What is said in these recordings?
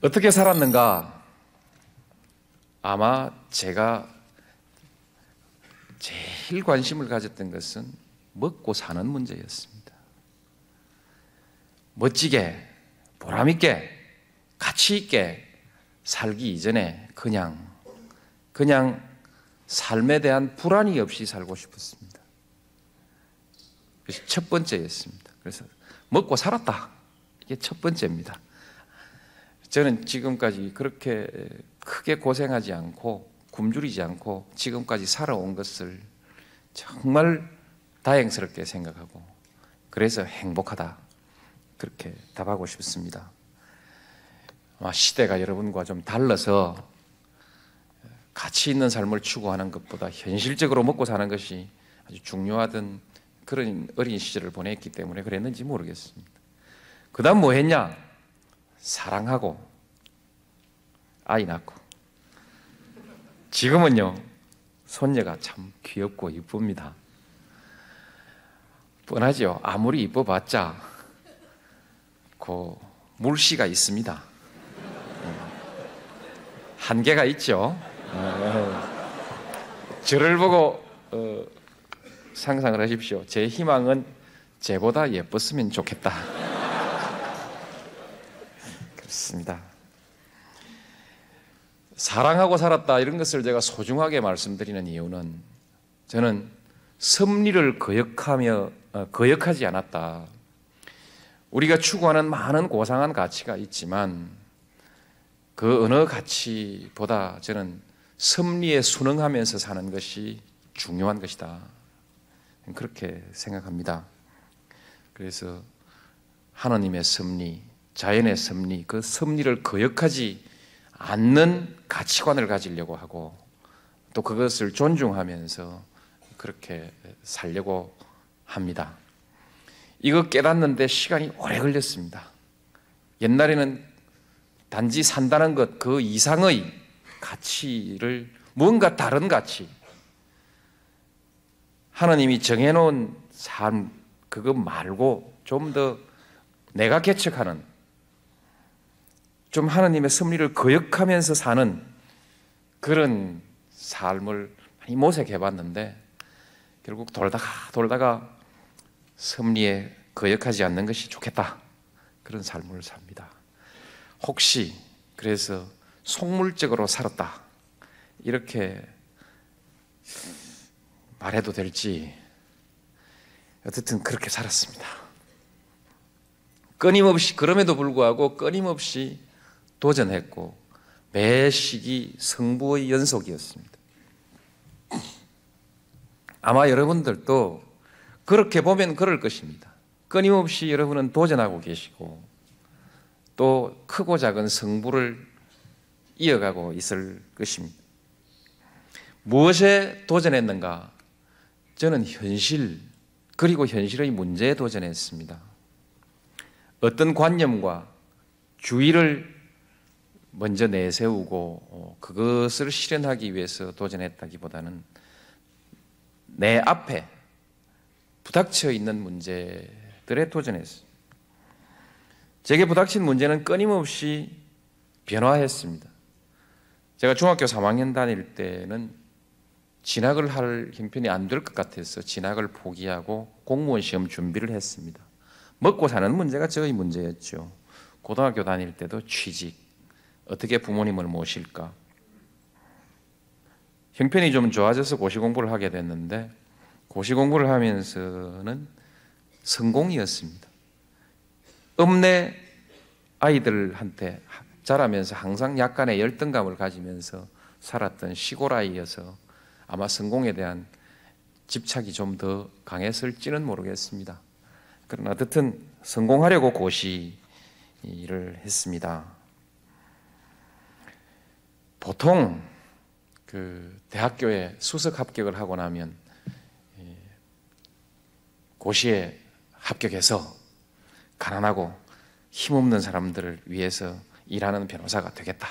어떻게 살았는가? 아마 제가 제일 관심을 가졌던 것은 먹고 사는 문제였습니다. 멋지게, 보람있게, 가치있게 살기 이전에 그냥 삶에 대한 불안이 없이 살고 싶었습니다. 그것이 첫 번째였습니다. 그래서 먹고 살았다. 이게 첫 번째입니다. 저는 지금까지 그렇게 크게 고생하지 않고 굶주리지 않고 지금까지 살아온 것을 정말 다행스럽게 생각하고 그래서 행복하다. 그렇게 답하고 싶습니다. 아마 시대가 여러분과 좀 달라서 가치 있는 삶을 추구하는 것보다 현실적으로 먹고 사는 것이 아주 중요하던 그런 어린 시절을 보냈기 때문에 그랬는지 모르겠습니다. 그 다음 뭐 했냐? 사랑하고 아이 낳고 지금은요 손녀가 참 귀엽고 이쁩니다. 뻔하죠. 아무리 이뻐봤자 그 물씨가 있습니다. 한계가 있죠. 저를 보고 상상을 하십시오. 제 희망은 쟤보다 예뻤으면 좋겠다. 그렇습니다. 사랑하고 살았다 이런 것을 제가 소중하게 말씀드리는 이유는 저는 섭리를 거역하지 않았다. 우리가 추구하는 많은 고상한 가치가 있지만 그 어느 가치보다 저는 섭리에 순응하면서 사는 것이 중요한 것이다. 그렇게 생각합니다. 그래서 하나님의 섭리, 자연의 섭리, 그 섭리를 거역하지 않는 가치관을 가지려고 하고 또 그것을 존중하면서 그렇게 살려고 합니다. 이거 깨닫는데 시간이 오래 걸렸습니다. 옛날에는 단지 산다는 것 그 이상의 가치를 뭔가 다른 가치 하나님이 정해놓은 삶 그거 말고 좀 더 내가 개척하는 좀 하나님의 섭리를 거역하면서 사는 그런 삶을 많이 모색해 봤는데 결국 돌다가 섭리에 거역하지 않는 것이 좋겠다. 그런 삶을 삽니다. 혹시 그래서 속물적으로 살았다. 이렇게 말해도 될지 어쨌든 그렇게 살았습니다. 끊임없이 그럼에도 불구하고 끊임없이 도전했고 매 시기 승부의 연속이었습니다. 아마 여러분들도 그렇게 보면 그럴 것입니다. 끊임없이 여러분은 도전하고 계시고 또 크고 작은 승부를 이어가고 있을 것입니다. 무엇에 도전했는가? 저는 현실 그리고 현실의 문제에 도전했습니다. 어떤 관념과 주의를 먼저 내세우고 그것을 실현하기 위해서 도전했다기보다는 내 앞에 부닥쳐 있는 문제들에 도전했어요. 제게 부닥친 문제는 끊임없이 변화했습니다. 제가 중학교 3학년 다닐 때는 진학을 할 형편이 안 될 것 같아서 진학을 포기하고 공무원 시험 준비를 했습니다. 먹고 사는 문제가 저의 문제였죠. 고등학교 다닐 때도 취직, 어떻게 부모님을 모실까. 형편이 좀 좋아져서 고시 공부를 하게 됐는데 고시 공부를 하면서는 성공이었습니다. 읍내 아이들한테 자라면서 항상 약간의 열등감을 가지면서 살았던 시골 아이여서 아마 성공에 대한 집착이 좀 더 강했을지는 모르겠습니다. 그러나 어쨌든 성공하려고 고시를 했습니다. 보통 그 대학교에 수석 합격을 하고 나면 고시에 합격해서 가난하고 힘없는 사람들을 위해서 일하는 변호사가 되겠다.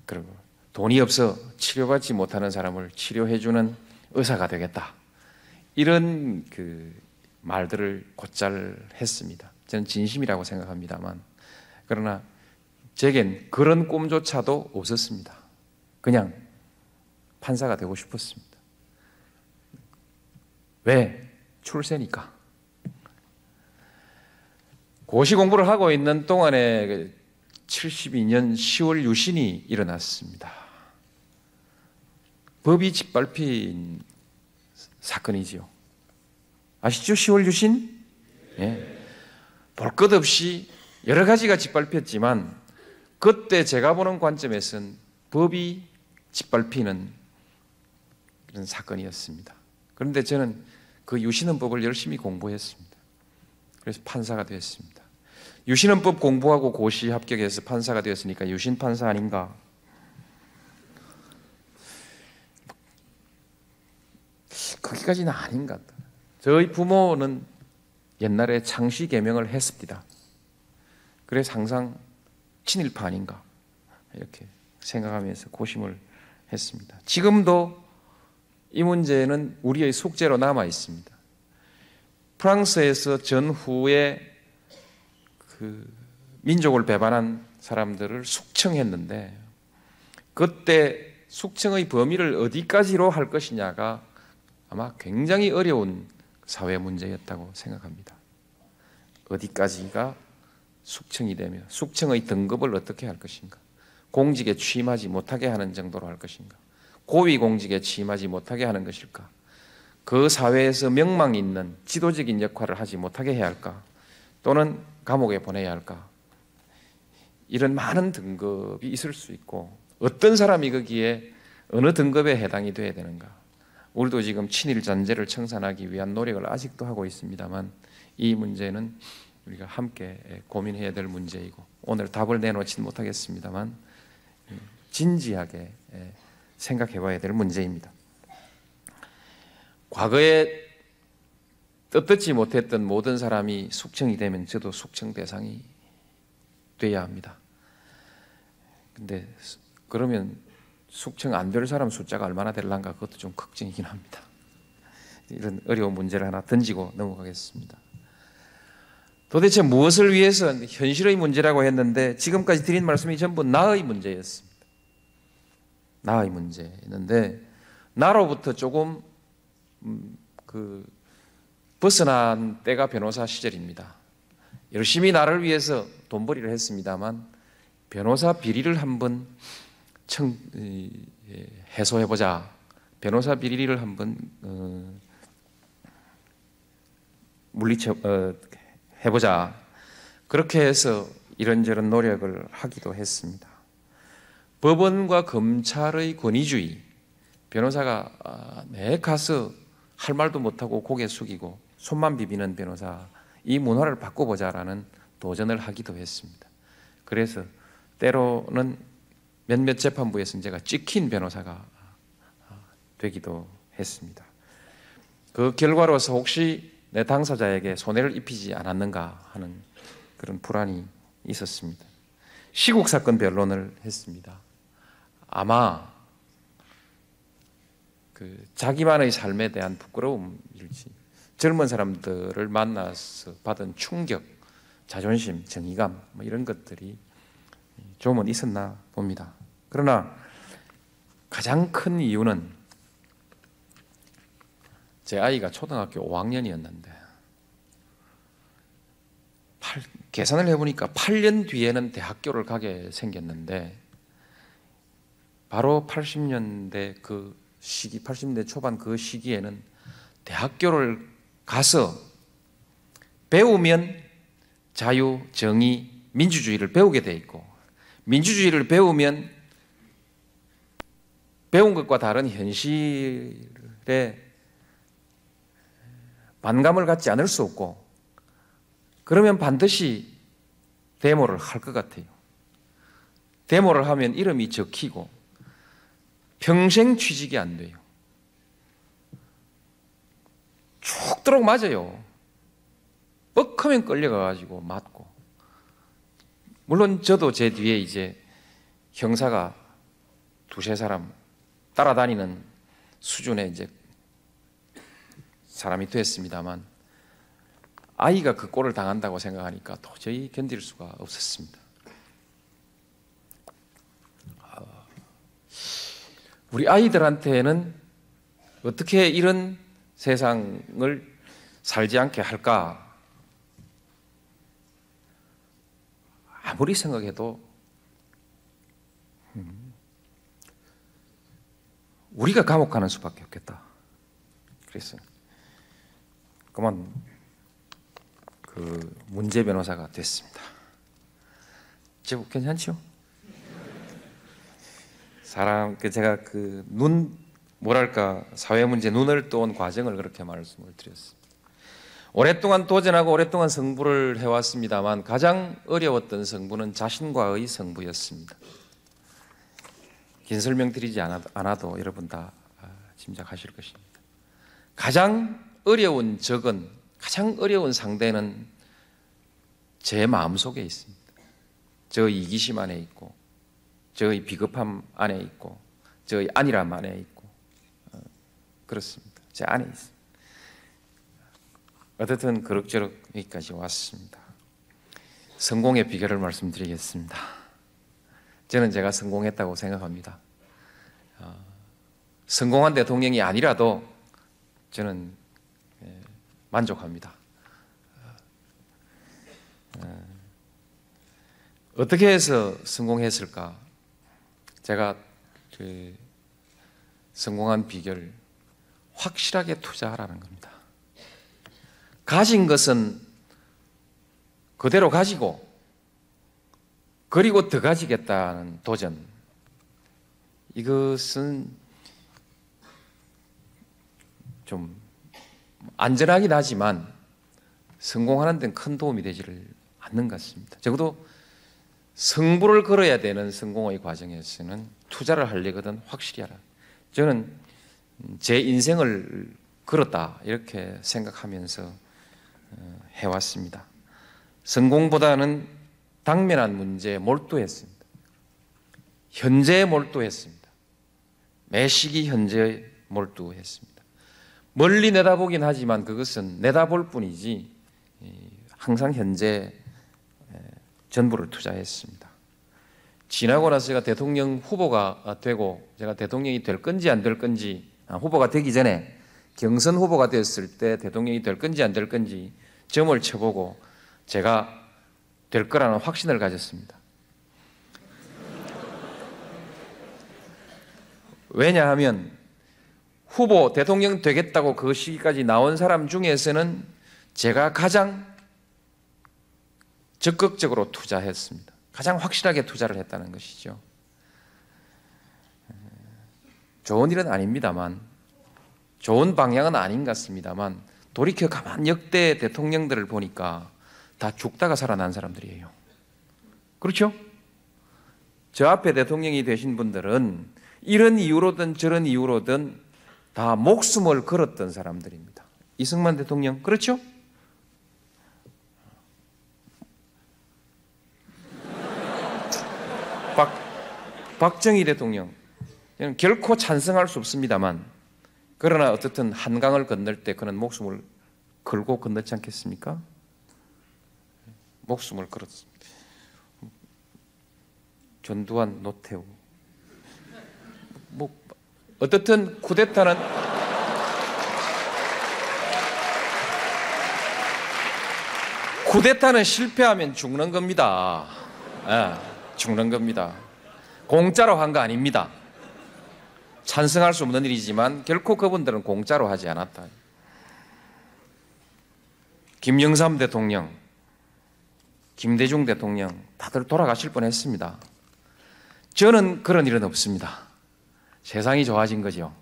그리고 돈이 없어 치료받지 못하는 사람을 치료해주는 의사가 되겠다. 이런 그 말들을 곧잘 했습니다. 저는 진심이라고 생각합니다만 그러나 제겐 그런 꿈조차도 없었습니다. 그냥 판사가 되고 싶었습니다. 왜? 출세니까. 고시 공부를 하고 있는 동안에 72년 10월 유신이 일어났습니다. 법이 짓밟힌 사건이지요. 아시죠? 10월 유신? 예. 볼 것 없이 여러 가지가 짓밟혔지만 그때 제가 보는 관점에서는 법이 짓밟히는 그런 사건이었습니다. 그런데 저는 그 유신헌법을 열심히 공부했습니다. 그래서 판사가 되었습니다. 유신헌법 공부하고 고시 합격해서 판사가 되었으니까 유신 판사 아닌가? 거기까지는 아닌 것 같아요. 저희 부모는 옛날에 창시 개명을 했습니다. 그래서 항상 친일파 아닌가 이렇게 생각하면서 고심을 했습니다. 지금도 이 문제는 우리의 숙제로 남아 있습니다. 프랑스에서 전후에 그 민족을 배반한 사람들을 숙청했는데 그때 숙청의 범위를 어디까지로 할 것이냐가 아마 굉장히 어려운 사회 문제였다고 생각합니다. 어디까지가 숙청이 되며 숙청의 등급을 어떻게 할 것인가, 공직에 취임하지 못하게 하는 정도로 할 것인가, 고위공직에 취임하지 못하게 하는 것일까, 그 사회에서 명망 있는 지도적인 역할을 하지 못하게 해야 할까, 또는 감옥에 보내야 할까, 이런 많은 등급이 있을 수 있고 어떤 사람이 거기에 어느 등급에 해당이 돼야 되는가. 우리도 지금 친일 잔재를 청산하기 위한 노력을 아직도 하고 있습니다만 이 문제는 우리가 함께 고민해야 될 문제이고 오늘 답을 내놓지는 못하겠습니다만 진지하게 생각해 봐야 될 문제입니다. 과거에 떳떳지 못했던 모든 사람이 숙청이 되면 저도 숙청 대상이 돼야 합니다. 근데 그러면 숙청 안 될 사람 숫자가 얼마나 될란가 그것도 좀 걱정이긴 합니다. 이런 어려운 문제를 하나 던지고 넘어가겠습니다. 도대체 무엇을 위해서 현실의 문제라고 했는데 지금까지 드린 말씀이 전부 나의 문제였습니다. 나의 문제였는데 나로부터 조금 벗어난 때가 변호사 시절입니다. 열심히 나를 위해서 돈벌이를 했습니다만 변호사 비리를 한번 해소해보자. 변호사 비리를 한번 해보자. 그렇게 해서 이런저런 노력을 하기도 했습니다. 법원과 검찰의 권위주의, 변호사가 내 가서 할 말도 못하고 고개 숙이고 손만 비비는 변호사, 이 문화를 바꿔보자라는 도전을 하기도 했습니다. 그래서 때로는 몇몇 재판부에서는 제가 찍힌 변호사가 되기도 했습니다. 그 결과로서 혹시 내 당사자에게 손해를 입히지 않았는가 하는 그런 불안이 있었습니다. 시국 사건 변론을 했습니다. 아마 자기만의 삶에 대한 부끄러움일지 젊은 사람들을 만나서 받은 충격, 자존심, 정의감 이런 것들이 좀은 있었나 봅니다. 그러나 가장 큰 이유는 제 아이가 초등학교 5학년이었는데 계산을 해보니까 8년 뒤에는 대학교를 가게 생겼는데 바로 80년대 그 시기, 80년대 초반 그 시기에는 대학교를 가서 배우면 자유, 정의, 민주주의를 배우게 돼 있고 민주주의를 배우면 배운 것과 다른 현실에 반감을 갖지 않을 수 없고 그러면 반드시 데모를 할 것 같아요. 데모를 하면 이름이 적히고 평생 취직이 안 돼요. 죽도록 맞아요. 뻑하면 끌려가가지고 맞고. 물론 저도 제 뒤에 이제 형사가 두세 사람 따라다니는 수준의 이제 사람이 됐습니다만 아이가 그 꼴을 당한다고 생각하니까 도저히 견딜 수가 없었습니다. 우리 아이들한테는 어떻게 이런 세상을 살지 않게 할까? 아무리 생각해도 우리가 감옥가는 수밖에 없겠다. 그래서 그만 그 문제 변호사가 됐습니다. 제법 괜찮죠? 제가 뭐랄까 사회 문제 눈을 떠온 과정을 그렇게 말씀을 드렸습니다. 오랫동안 도전하고 오랫동안 승부를 해왔습니다만 가장 어려웠던 승부는 자신과의 승부였습니다. 긴 설명 드리지 않아도 여러분 다 짐작하실 것입니다. 가장 어려운 적은, 가장 어려운 상대는 제 마음속에 있습니다. 저의 이기심 안에 있고, 저의 비겁함 안에 있고, 저의 안일함 안에 있고, 그렇습니다. 제 안에 있습니다. 어쨌든 그럭저럭 여기까지 왔습니다. 성공의 비결을 말씀드리겠습니다. 저는 제가 성공했다고 생각합니다. 성공한 대통령이 아니라도 저는 만족합니다. 어떻게 해서 성공했을까? 제가 성공한 비결, 확실하게 투자하라는 겁니다. 가진 것은 그대로 가지고 그리고 더 가지겠다는 도전, 이것은 좀 안전하긴 하지만 성공하는 데는 큰 도움이 되지를 않는 것 같습니다. 적어도 승부를 걸어야 되는 성공의 과정에서는 투자를 하려거든 확실히 하라. 저는 제 인생을 걸었다 이렇게 생각하면서 해왔습니다. 성공보다는 당면한 문제에 몰두했습니다. 현재에 몰두했습니다. 매 시기 현재에 몰두했습니다. 멀리 내다보긴 하지만 그것은 내다볼 뿐이지 항상 현재 전부를 투자했습니다. 지나고 나서 제가 대통령 후보가 되고 제가 대통령이 될 건지 안 될 건지, 후보가 되기 전에 경선 후보가 되었을 때 대통령이 될 건지 안 될 건지 점을 쳐보고 제가 될 거라는 확신을 가졌습니다. 왜냐하면 후보 대통령 되겠다고 그 시기까지 나온 사람 중에서는 제가 가장 적극적으로 투자했습니다. 가장 확실하게 투자를 했다는 것이죠. 좋은 일은 아닙니다만, 좋은 방향은 아닌 것 같습니다만, 돌이켜 가만 역대 대통령들을 보니까 다 죽다가 살아난 사람들이에요. 그렇죠? 저 앞에 대통령이 되신 분들은 이런 이유로든 저런 이유로든 다 목숨을 걸었던 사람들입니다. 이승만 대통령, 그렇죠? 박정희 대통령, 결코 찬성할 수 없습니다만, 그러나 어쨌든 한강을 건널 때 그는 목숨을 걸고 건넜지 않겠습니까? 목숨을 걸었습니다. 전두환, 노태우, 어떻든 쿠데타는 실패하면 죽는 겁니다. 죽는 겁니다. 공짜로 한 거 아닙니다. 찬성할 수 없는 일이지만 결코 그분들은 공짜로 하지 않았다. 김영삼 대통령, 김대중 대통령 다들 돌아가실 뻔했습니다. 저는 그런 일은 없습니다. 세상이 좋아진 거죠.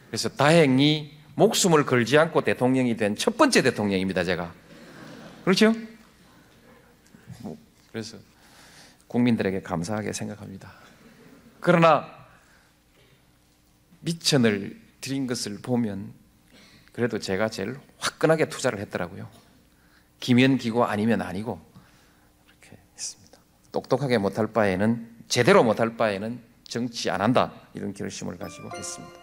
그래서 다행히 목숨을 걸지 않고 대통령이 된 첫 번째 대통령입니다, 제가. 그렇죠? 그래서 국민들에게 감사하게 생각합니다. 그러나 미천을 드린 것을 보면 그래도 제가 제일 화끈하게 투자를 했더라고요. 기면 기고 아니면 아니고 그렇게 했습니다. 똑똑하게 못할 바에는, 제대로 못할 바에는 정치 안 한다, 이런 결심을 가지고 했습니다.